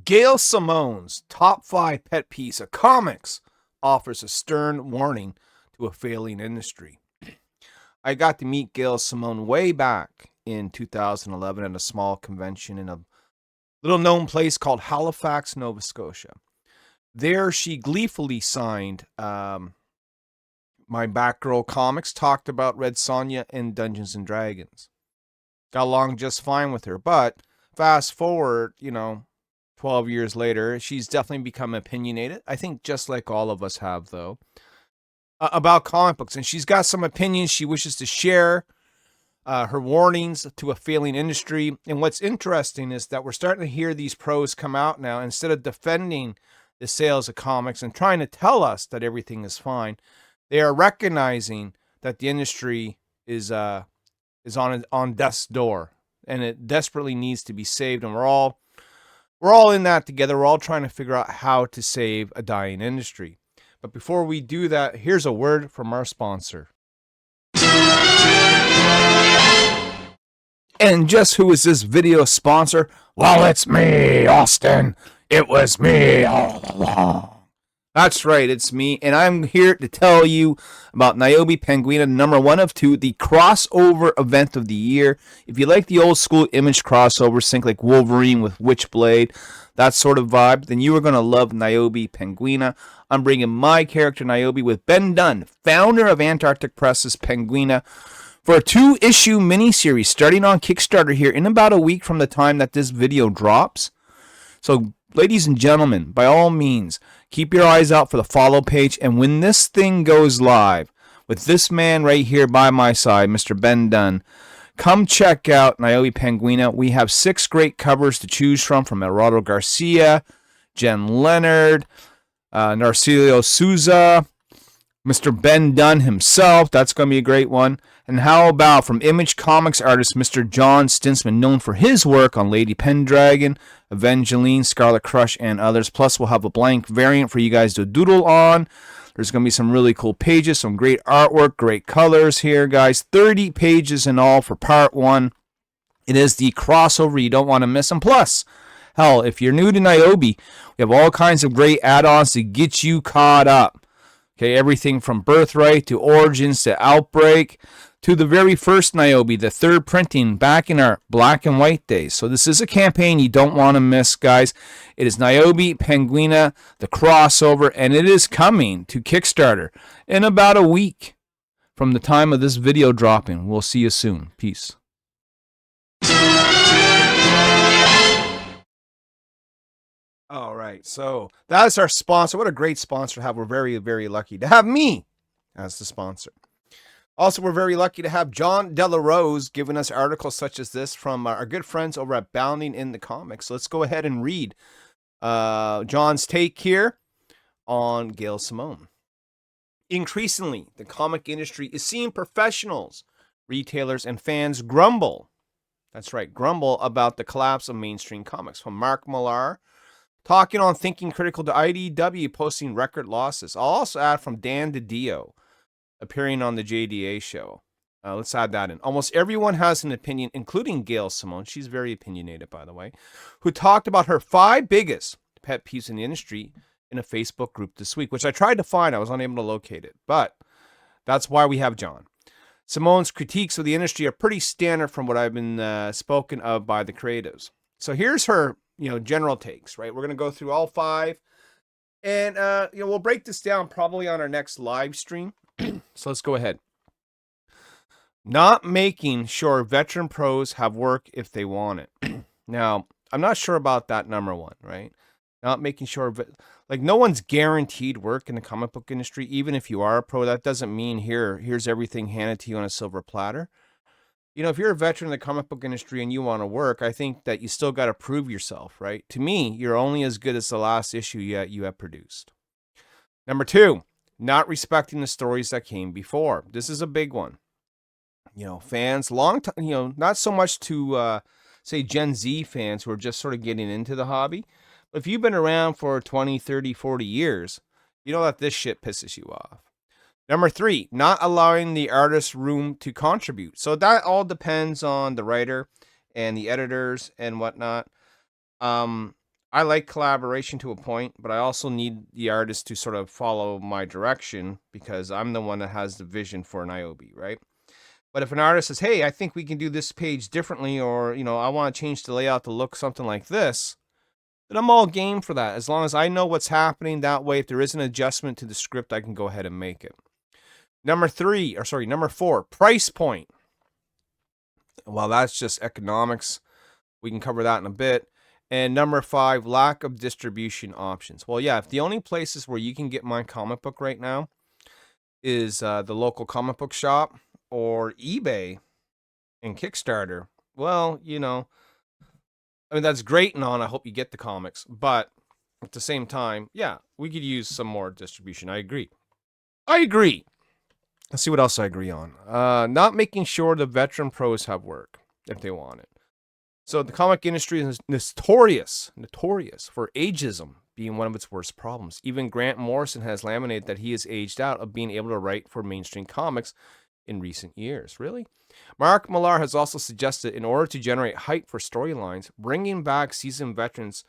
Gail Simone's top 5 pet peeves of comics offers a stern warning to a failing industry. I got to meet Gail Simone way back in 2011 at a small convention in a little known place called Halifax, Nova Scotia. There, she gleefully signed my Batgirl comics, talked about Red Sonja and Dungeons and Dragons. Got along just fine with her, but fast forward, 12 years later, she's definitely become opinionated. I think just like all of us have, though, about comic books. And she's got some opinions she wishes to share, her warnings to a failing industry. And what's interesting is that we're starting to hear these pros come out now. Instead of defending the sales of comics and trying to tell us that everything is fine, they are recognizing that the industry is on death's door, and it desperately needs to be saved. And we're all in that together. We're all trying to figure out how to save a dying industry. But before we do that, here's a word from our sponsor. And just who is this video sponsor? Well, it's me, Austin. It was me all along. That's right, it's me, and I'm here to tell you about Nyobi Penguina, number 1 of 2, the crossover event of the year. If you like the old school Image crossover, think like Wolverine with Witchblade, that sort of vibe, then you are going to love Nyobi Penguina. I'm bringing my character Nyobi with Ben Dunn, founder of Antarctic Press's Penguina, for a 2-issue miniseries starting on Kickstarter here in about a week from the time that this video drops. So, ladies and gentlemen, by all means, keep your eyes out for the follow page. And when this thing goes live, with this man right here by my side, Mr. Ben Dunn, come check out Nyobi Penguina. We have 6 great covers to choose from Eduardo Garcia, Jen Leonard, Narciso Souza, Mr. Ben Dunn himself. That's going to be a great one. And how about from Image Comics artist Mr. John Stinsman, known for his work on Lady Pendragon, Evangeline, Scarlet Crush, and others. Plus, we'll have a blank variant for you guys to doodle on. There's going to be some really cool pages, some great artwork, great colors here, guys. 30 pages in all for part 1. It is the crossover you don't want to miss. And plus, hell, if you're new to Nyobi, we have all kinds of great add-ons to get you caught up. Okay, everything from Birthright to Origins to Outbreak to the very first Nyobi, the 3rd printing back in our black and white days. So this is a campaign you don't want to miss, guys. It is Nyobi Penguina, the crossover, and it is coming to Kickstarter in about a week from the time of this video dropping. We'll see you soon. Peace. All right, so that is our sponsor. What a great sponsor to have. We're very, very lucky to have me as the sponsor. Also, we're very lucky to have John Delarose giving us articles such as this from our good friends over at Bounding in the Comics. So let's go ahead and read John's take here on Gail Simone. Increasingly, the comic industry is seeing professionals, retailers, and fans grumble. That's right, grumble about the collapse of mainstream comics. From Mark Millar, talking on Thinking Critical to IDW, posting record losses. I'll also add from Dan DiDio, appearing on the JDA show. Let's add that in. Almost everyone has an opinion, including Gail Simone. She's very opinionated, by the way, who talked about her 5 biggest pet peeves in the industry in a Facebook group this week, which I tried to find. I was unable to locate it, but that's why we have John. Simone's critiques of the industry are pretty standard from what I've been spoken of by the creatives. So here's her, general takes, right? We're going to go through all 5, and we'll break this down probably on our next live stream. So let's go ahead. Not making sure veteran pros have work if they want it. Now, I'm not sure about that number 1, right? Not making sure, no one's guaranteed work in the comic book industry. Even if you are a pro, that doesn't mean here's everything handed to you on a silver platter. If you're a veteran in the comic book industry and you want to work, I think that you still got to prove yourself, right? To me, you're only as good as the last issue you have produced. Number 2, not respecting the stories that came before. This is a big one. Fans, long time, not so much to say Gen Z fans who are just sort of getting into the hobby. But if you've been around for 20, 30, 40 years, you know that this shit pisses you off. Number 3, not allowing the artist room to contribute. So that all depends on the writer and the editors and whatnot. I like collaboration to a point, but I also need the artist to sort of follow my direction because I'm the one that has the vision for Nyobi, right? But if an artist says, "Hey, I think we can do this page differently," or I want to change the layout to look something like this, then I'm all game for that. As long as I know what's happening, that way, if there is an adjustment to the script, I can go ahead and make it. Number 4, price point. Well, that's just economics. We can cover that in a bit. And number 5, lack of distribution options. Well, yeah, if the only places where you can get my comic book right now is the local comic book shop or eBay and Kickstarter, well, I mean, that's great and on. I hope you get the comics. But at the same time, yeah, we could use some more distribution. I agree. Let's see what else I agree on. Not making sure the veteran pros have work if they want it. So the comic industry is notorious for ageism being one of its worst problems. Even Grant Morrison has laminated that he is aged out of being able to write for mainstream comics in recent years. Really? Mark Millar has also suggested, in order to generate hype for storylines, bringing back seasoned veterans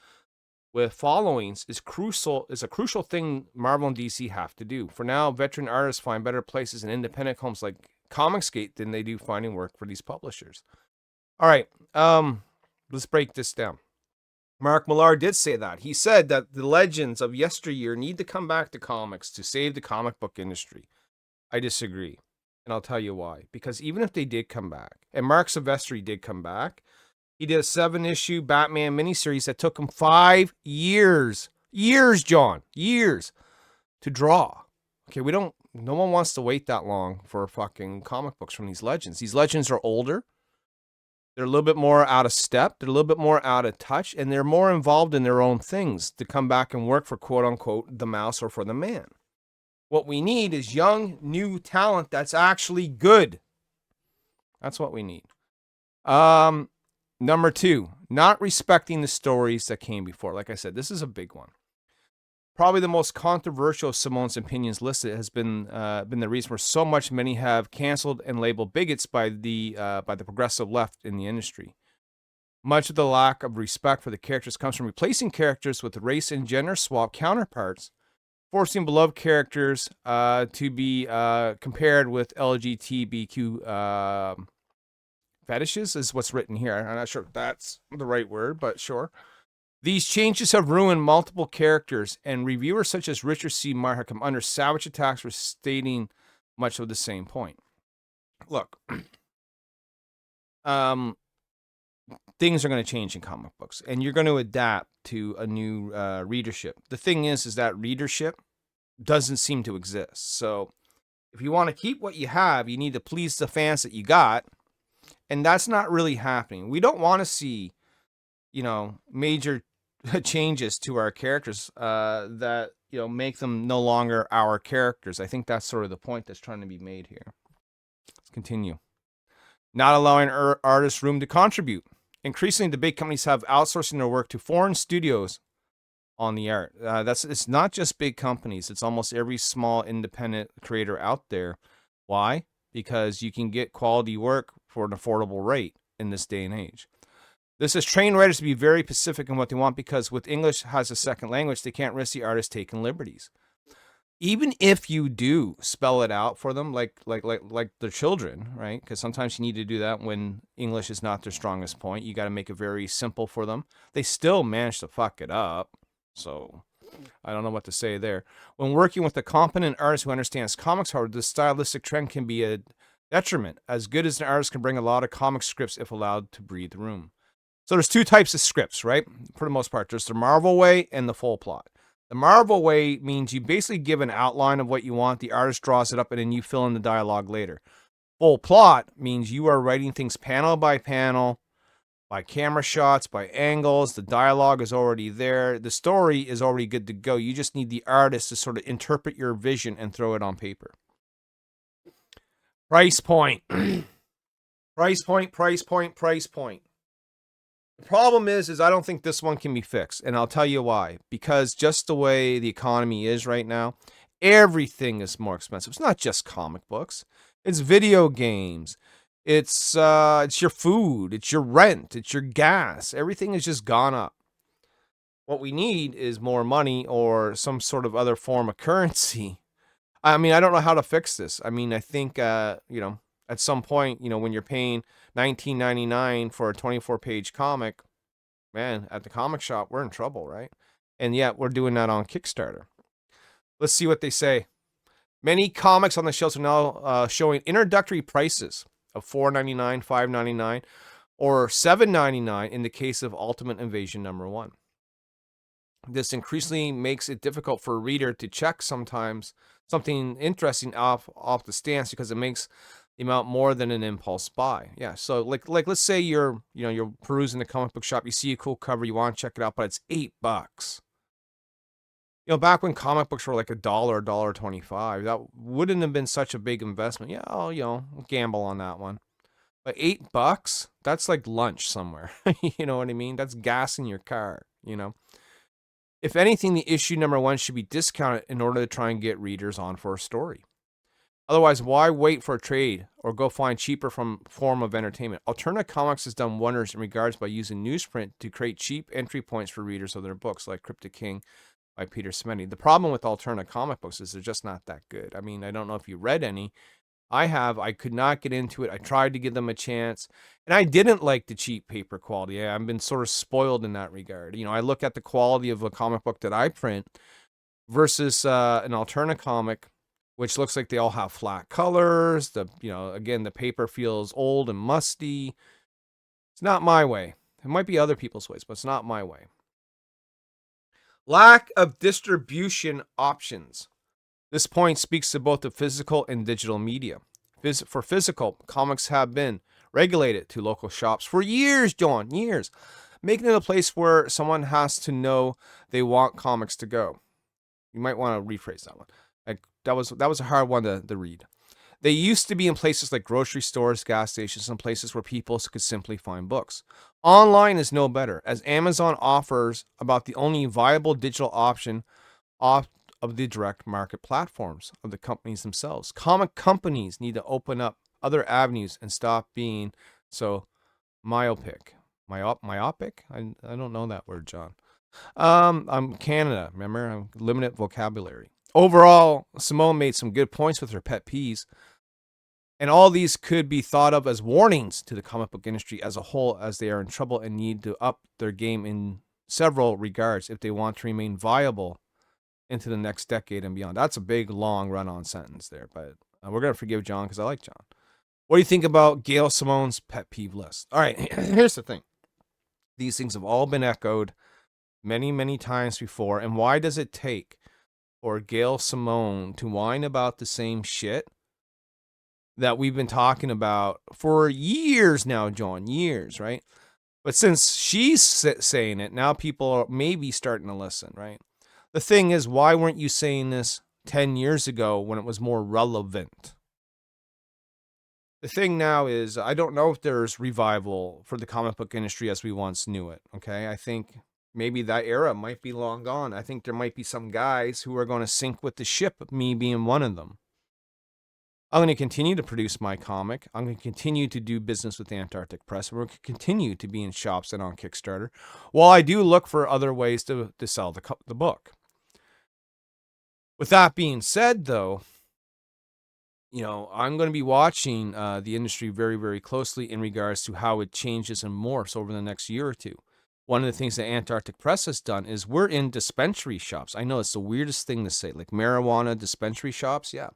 with followings is a crucial thing Marvel and DC have to do. For now, veteran artists find better places in independent homes like Comicsgate than they do finding work for these publishers. All right, let's break this down. Mark Millar did say that. He said that the legends of yesteryear need to come back to comics to save the comic book industry. I disagree, and I'll tell you why. Because even if they did come back, and Mark Silvestri did come back, he did a 7-issue Batman miniseries that took him 5 years. John. Years to draw. Okay, no one wants to wait that long for fucking comic books from these legends. These legends are older. They're a little bit more out of step. They're a little bit more out of touch. And they're more involved in their own things to come back and work for quote unquote the mouse or for the man. What we need is young, new talent that's actually good. That's what we need. Number 2, not respecting the stories that came before. Like I said, this is a big one. Probably the most controversial of Simone's opinions listed has been the reason where so much many have canceled and labeled bigots by the progressive left in the industry. Much of the lack of respect for the characters comes from replacing characters with race and gender swap counterparts, forcing beloved characters to be compared with LGBTQ fetishes is what's written here. I'm not sure if that's the right word, but sure. These changes have ruined multiple characters, and reviewers such as Richard C. Meyer have come under savage attacks for stating much of the same point. Look, things are going to change in comic books, and you're going to adapt to a new readership. The thing is that readership doesn't seem to exist. So if you want to keep what you have, you need to please the fans that you got, and that's not really happening. We don't want to see, major changes to our characters that make them no longer our characters. I think that's sort of the point that's trying to be made here. Let's continue. Not allowing artists room to contribute. Increasingly, the big companies have outsourcing their work to foreign studios on the art. It's not just big companies. It's almost every small independent creator out there. Why? Because you can get quality work for an affordable rate in this day and age. This has trained writers to be very specific in what they want, because with English as a second language, they can't risk the artist taking liberties. Even if you do spell it out for them, like their children, right? Because sometimes you need to do that when English is not their strongest point. You got to make it very simple for them. They still manage to fuck it up. So I don't know what to say there. When working with a competent artist who understands comics, however, the stylistic trend can be a detriment. As good as an artist can bring a lot of comic scripts if allowed to breathe room. So there's 2 types of scripts, right? For the most part, there's the Marvel way and the full plot. The Marvel way means you basically give an outline of what you want, the artist draws it up, and then you fill in the dialogue later. Full plot means you are writing things panel by panel, by camera shots, by angles. The dialogue is already there. The story is already good to go. You just need the artist to sort of interpret your vision and throw it on paper. Price point. Price point. The problem is I don't think this one can be fixed, and I'll tell you why. Because just the way the economy is right now, everything is more expensive. It's not just comic books. It's video games. It's your food. It's your rent. It's your gas. Everything has just gone up. What we need is more money or some sort of other form of currency. I mean, I don't know how to fix this. I mean, I think at some point, when you're paying $19.99 for a 24-page comic, man, at the comic shop, we're in trouble, right? And yet we're doing that on Kickstarter. Let's see what they say. Many comics on the shelves are now showing introductory prices of $4.99, $5.99, or $7.99 in the case of Ultimate Invasion #1. This increasingly makes it difficult for a reader to check sometimes something interesting off the stance because it makes the amount more than an impulse buy. Yeah, so like let's say you're perusing the comic book shop, you see a cool cover, you want to check it out, but it's $8. Back when comic books were like $1, $1.25, that wouldn't have been such a big investment. Yeah, I'll gamble on that one. But $8, that's like lunch somewhere. You know what I mean? That's gas in your car, If anything, the issue #1 should be discounted in order to try and get readers on for a story. Otherwise, why wait for a trade or go find cheaper form of entertainment? Alternative Comics has done wonders in regards by using newsprint to create cheap entry points for readers of their books, like Cryptic King by Peter Smedley. The problem with alternative comic books is they're just not that good. I mean, I don't know if you read any. I have. I could not get into it. I tried to give them a chance, and I didn't like the cheap paper quality. I've been sort of spoiled in that regard. I look at the quality of a comic book that I print versus an alternative comic, which looks like they all have flat colors. Again, the paper feels old and musty. It's not my way. It might be other people's ways, but it's not my way. Lack of distribution options. This point speaks to both the physical and digital media. For physical, comics have been regulated to local shops for years, John, years, making it a place where someone has to know they want comics to go. You might want to rephrase that one. That was a hard one to read. They used to be in places like grocery stores, gas stations, and places where people could simply find books. Online is no better, as Amazon offers about the only viable digital option off of the direct market platforms of the companies themselves. Comic companies need to open up other avenues and stop being so myopic. Myopic? I don't know that word, John. I'm Canada, remember? I'm limited vocabulary. Overall, Simone made some good points with her pet peeves, and all these could be thought of as warnings to the comic book industry as a whole, as they are in trouble and need to up their game in several regards if they want to remain viable into the next decade and beyond. That's a big, long run-on sentence there, but we're going to forgive John because I like John. What do you think about Gail Simone's pet peeve list? All right, here's the thing. These things have all been echoed many, many times before, and why does it take for Gail Simone to whine about the same shit that we've been talking about for years now, John? Years, right? But since she's saying it, now people are maybe starting to listen, right? The thing is, why weren't you saying this 10 years ago when it was more relevant? The thing now is, I don't know if there's revival for the comic book industry as we once knew it, okay? I think maybe that era might be long gone. I think there might be some guys who are going to sink with the ship, me being one of them. I'm going to continue to produce my comic. I'm going to continue to do business with Antarctic Press. We're going to continue to be in shops and on Kickstarter, while I do look for other ways to sell the book. With that being said, though, I'm going to be watching the industry very, very closely in regards to how it changes and morphs over the next year or two. One of the things that Antarctic Press has done is we're in dispensary shops. I know it's the weirdest thing to say, like marijuana dispensary shops. Yeah.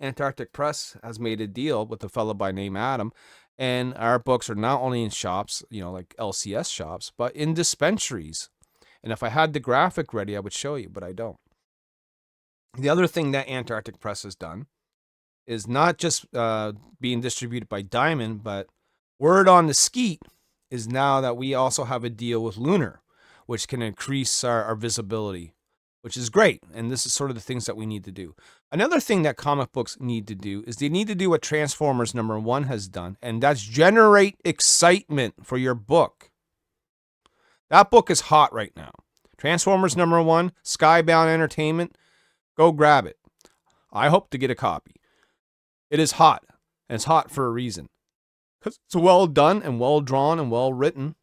Antarctic Press has made a deal with a fellow by name Adam, and our books are not only in shops, like LCS shops, but in dispensaries. And if I had the graphic ready, I would show you, but I don't. The other thing that Antarctic Press has done is not just being distributed by Diamond, but word on the skeet is now that we also have a deal with Lunar, which can increase our visibility, which is great. And this is sort of the things that we need to do. Another thing that comic books need to do is they need to do what Transformers #1 has done, and that's generate excitement for your book. That book is hot right now. Transformers #1, Skybound Entertainment, go grab it. I hope to get a copy. It is hot, and it's hot for a reason. Because it's well done and well drawn and well written.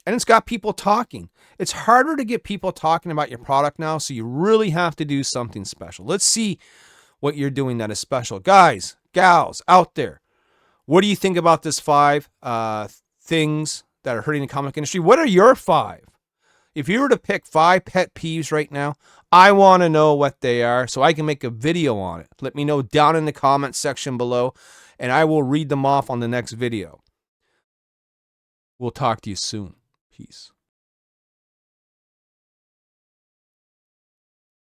and it's got people talking. It's harder to get people talking about your product now, so you really have to do something special. Let's see what you're doing that is special. Guys, gals out there, what do you think about this 5 things that are hurting the comic industry? What are your 5? If you were to pick 5 pet peeves right now, I want to know what they are so I can make a video on it. Let me know down in the comments section below, and I will read them off on the next video. We'll talk to you soon. Peace.